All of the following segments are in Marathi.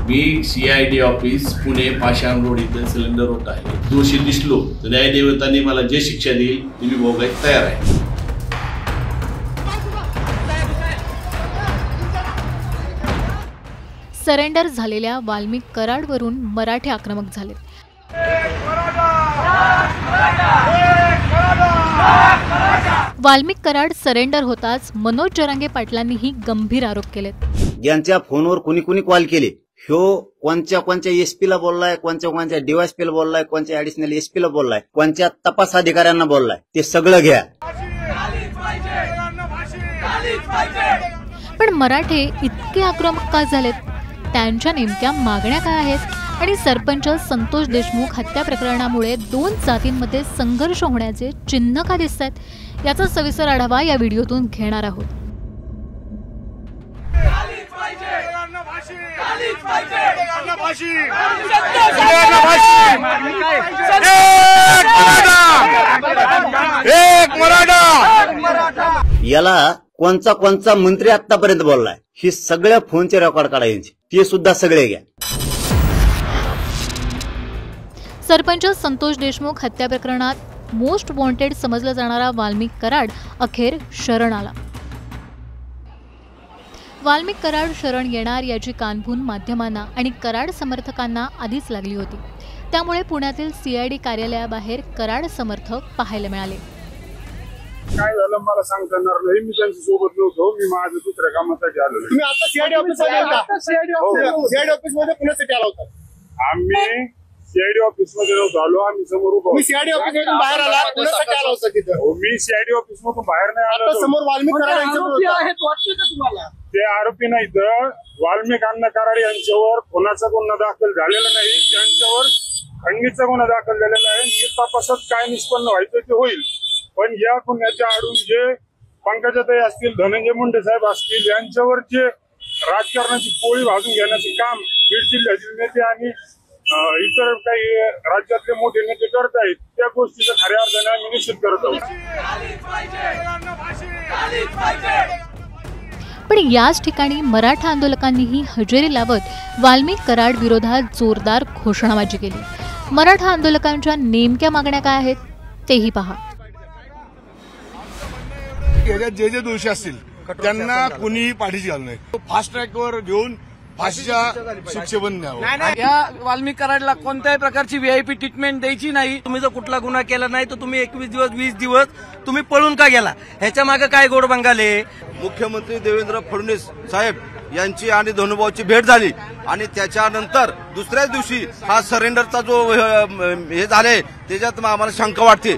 मी CID ऑफिस पुणे पाषाण रोड इथे सिलेंडर होत आहे. दोषी दिसलो तर न्यायदेवतांनी मला जे शिक्षा देईल ती मी भोगायला तयार आहे. सरेंडर झालेल्या वाल्मिक कराडवरून मराठे आक्रमक झाले. वाल्मिक कराड सरेंडर होताच मनोज जरांगे पाटलांनीही गंभीर आरोप केलेत. ज्यांच्या फोनवर कुणी कॉल केले, ह्यो कोणत्या SP ला बोललाय, कोणत्या DYSP ला बोललाय, कोणत्या ऍडिशनल SP ला बोललाय, कोणत्या तपास अधिकाऱ्यांना बोललाय, ते सगळं घ्या. पण मराठे इतके आक्रमक का झालेत? त्यांच्या नेमक्या मागण्या काय आहेत? आणि सरपंच संतोष देशमुख हत्या प्रकरणामुळे दोन जातींमध्ये संघर्ष होण्याचे चिन्ह का दिसतात? याचा सविस्तर आढावा या व्हिडिओतून घेणार आहोत. याला कोणचा मंत्री आतापर्यंत बोललाय, ही सगळ्या फोनचे रेकॉर्ड काढायचे, ते सुद्धा सगळे घ्या. सरपंच संतोष देशमुख हत्या प्रकरणात मोस्ट वॉन्टेड समजला जाणारा वाल्मिक कराड अखेर शरण आला. वाल्मिक कराड शरण येणार याची कानभून माध्यमांना आणि कराड समर्थकांना आधीच लागली होती. त्यामुळे पुण्यातील CID कार्यालयाबाहेर कराड समर्थक पाहायला मिळाले. काय झालं मला सांगता येणार नाही, मी त्यांच्या सोबत नव्हतो, मी माझ्या दुसऱ्या कामासाठी आलो. तुम्ही आता CID ऑफिसमध्ये होता? CID ऑफिसमध्ये पुण्यासाठी आला होता? आम्ही CID ऑफिस मध्ये नव्हतो आलो, आम्ही समोर उभा. मी CID ऑफिस मधून बाहेर आला, पुण्यासाठी आला होता तिथे? मी CID ऑफिस मधून बाहेर नाही आलो. समोर वाल्मिक कराड यांच्यावर ते आरोपी नाही तर वाल्मिक अण्णा कराड यांच्यावर कोणाचा गुन्हा दाखल झालेला नाही, त्यांच्यावर खंडणीचा गुन्हा दाखल झालेला आहे. हे तपासात काय निष्पन्न व्हायचं ते होईल. पण या गुन्ह्याच्या आडून जे पंकजाताई असतील, धनंजय मुंडे साहेब असतील, यांच्यावर जे राजकारणाची पोळी भाजून घेण्याचे काम बीड जिल्ह्यातील नेते आणि इतर काही राज्यातले मोठे नेते करत आहेत, त्या गोष्टीचा खऱ्या अर्थाने आम्ही निषेध करत आहोत. पण याच ठिकाणी मराठा आंदोलकांनीही हजेरी लावत वाल्मिक कराड विरोधात जोरदार घोषणाबाजी केली. मराठा आंदोलकांच्या नेमक्या मागण्या काय आहेत तेही पहा. जे दोषी असतील त्यांना कुणी पाठीशी घालू नये. फास्ट ट्रॅकवर घेऊन फाशीच्या शिक्षेबंद द्यावं. या वाल्मिक कराडला कोणत्याही प्रकारची VIP ट्रीटमेंट द्यायची नाही. तुम्ही जर कुठला गुन्हा केला नाही तर तुम्ही 21 दिवस 20 दिवस तुम्ही पळून का गेला? ह्याच्या मागे काय गोड बंगाले? मुख्यमंत्री देवेंद्र फडणवीस साहेब यांची आणि धनुभाऊची भेट झाली आणि त्याच्यानंतर दुसऱ्याच दिवशी हा सरेंडरचा जो हे झाले त्याच्यात आम्हाला शंका वाटते.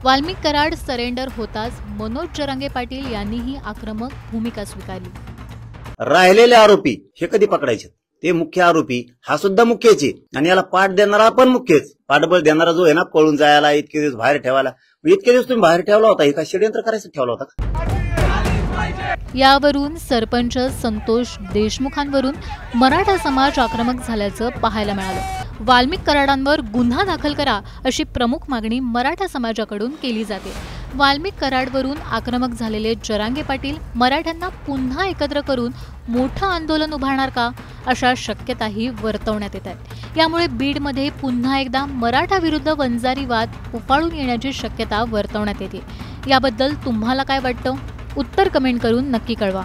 वाल्मिक कराड सरेंडर होताच मनोज जरांगे पाटील यांनीही आक्रमक भूमिका स्वीकारली. राहिलेले आरोपी हे कधी पकडायचे? ते मुख्य आरोपी हा सुद्धा मुख्यच आणि याला पाठ देणारा पण मुख्यच. पाठबळ देणारा जो आहे ना, पळून जायला इतके दिवस बाहेर ठेवायला, इतके दिवस तुम्ही बाहेर ठेवला होता, हे का षडयंत्र करायचं ठेवला होता? यावरून सरपंच संतोष देशमुखांवरून मराठा समाज आक्रमक झाल्याचं पाहायला मिळालं. वाल्मिक कराडांवर गुन्हा दाखल करा अशी प्रमुख मागणी मराठा समाजाकडून केली जाते. वाल्मिक कराडवरून आक्रमक झालेले जरांगे पाटील मराठ्यांना पुन्हा एकत्र करून मोठं आंदोलन उभारणार का, अशा शक्यताही वर्तवण्यात येत आहेत. यामुळे बीडमध्ये पुन्हा एकदा मराठा विरुद्ध वंजारी वाद उफाळून येण्याची शक्यता वर्तवण्यात येते. याबद्दल तुम्हाला काय वाटतं? उत्तर कमेंट करून नक्की कळवा.